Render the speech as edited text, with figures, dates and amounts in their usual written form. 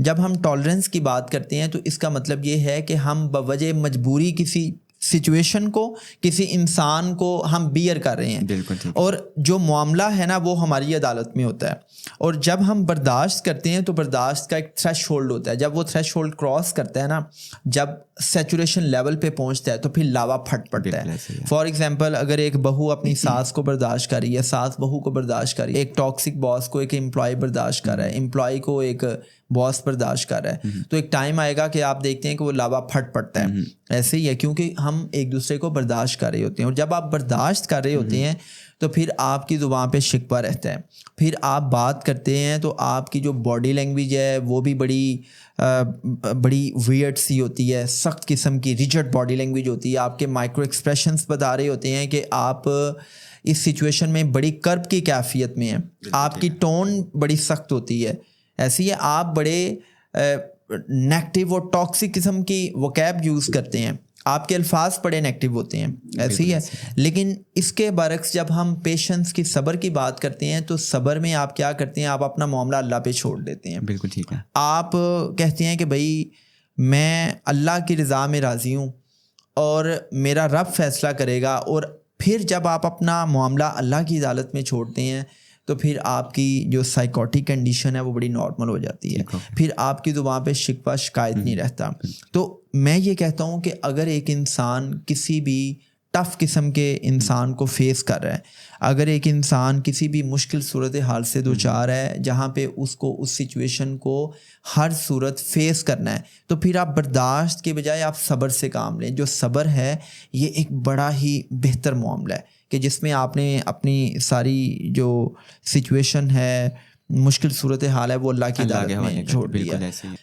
جب ہم ٹالرنس کی بات کرتے ہیں تو اس کا مطلب یہ ہے کہ ہم بوجہ مجبوری کسی سچویشن کو, کسی انسان کو ہم بیئر کر رہے ہیں. بالکل ٹھیک. اور جو معاملہ ہے نا وہ ہماری عدالت میں ہوتا ہے, اور جب ہم برداشت کرتے ہیں تو برداشت کا ایک تھریش ہولڈ ہوتا ہے. جب وہ تھریش ہولڈ کراس کرتا ہے نا, جب سیچوریشن لیول پہ پہنچتا ہے تو پھر لاوا پھٹ پڑتا ہے. فار ایگزامپل اگر ایک بہو اپنی ساس کو برداشت کر رہی ہے, ساس بہو کو برداشت کر رہی ہے, ایک ٹاکسک باس کو ایک امپلائی برداشت کر رہا ہے, امپلائی کو ایک باس برداشت کر رہا ہے, تو ایک ٹائم آئے گا کہ آپ دیکھتے ہیں کہ وہ لاوا پھٹ پڑتا ہے. ایسے ہی ہے, کیونکہ ہم ایک دوسرے کو برداشت کر رہے ہوتے ہیں, اور جب آپ برداشت کر رہے ہوتے ہیں تو پھر آپ کی زبان پہ شکوہ رہتا ہے. پھر آپ بات کرتے ہیں تو آپ کی جو باڈی لینگویج ہے وہ بھی بڑی ویئرڈ سی ہوتی ہے, سخت قسم کی ریجڈ باڈی لینگویج ہوتی ہے. آپ کے مائکرو ایکسپریشنس بتا رہے ہوتے ہیں کہ آپ اس سچویشن میں بڑی کرب کی کیفیت میں ہیں. آپ کی ٹون بڑی سخت ہوتی ہے. ایسی ہے آپ بڑے نیگیٹو اور ٹاکسک قسم کی وکیب یوز کرتے ہیں, آپ کے الفاظ بڑے نیگیٹو ہوتے ہیں. ایسی ہے. لیکن اس کے برعکس جب ہم پیشنس کی, صبر کی بات کرتے ہیں تو صبر میں آپ کیا کرتے ہیں, آپ اپنا معاملہ اللہ پہ چھوڑ دیتے ہیں. بالکل ٹھیک ہے. آپ کہتے ہیں کہ بھائی میں اللہ کی رضا میں راضی ہوں اور میرا رب فیصلہ کرے گا. اور پھر جب آپ اپنا معاملہ اللہ کی عدالت میں چھوڑتے ہیں تو پھر آپ کی جو سائیکوٹک کنڈیشن ہے وہ بڑی نارمل ہو جاتی ہے. پھر آپ کی زبان پہ شکوہ شکایت نہیں رہتا. تو میں یہ کہتا ہوں کہ اگر ایک انسان کسی بھی ٹف قسم کے انسان کو فیس کر رہا ہے, اگر ایک انسان کسی بھی مشکل صورت حال سے دوچار ہے جہاں پہ اس کو اس سچویشن کو ہر صورت فیس کرنا ہے, تو پھر آپ برداشت کے بجائے آپ صبر سے کام لیں. جو صبر ہے یہ ایک بڑا ہی بہتر معاملہ ہے کہ جس میں آپ نے اپنی ساری جو سچویشن ہے, مشکل صورت حال ہے, وہ اللہ کی عدالت میں چھوڑ دیا.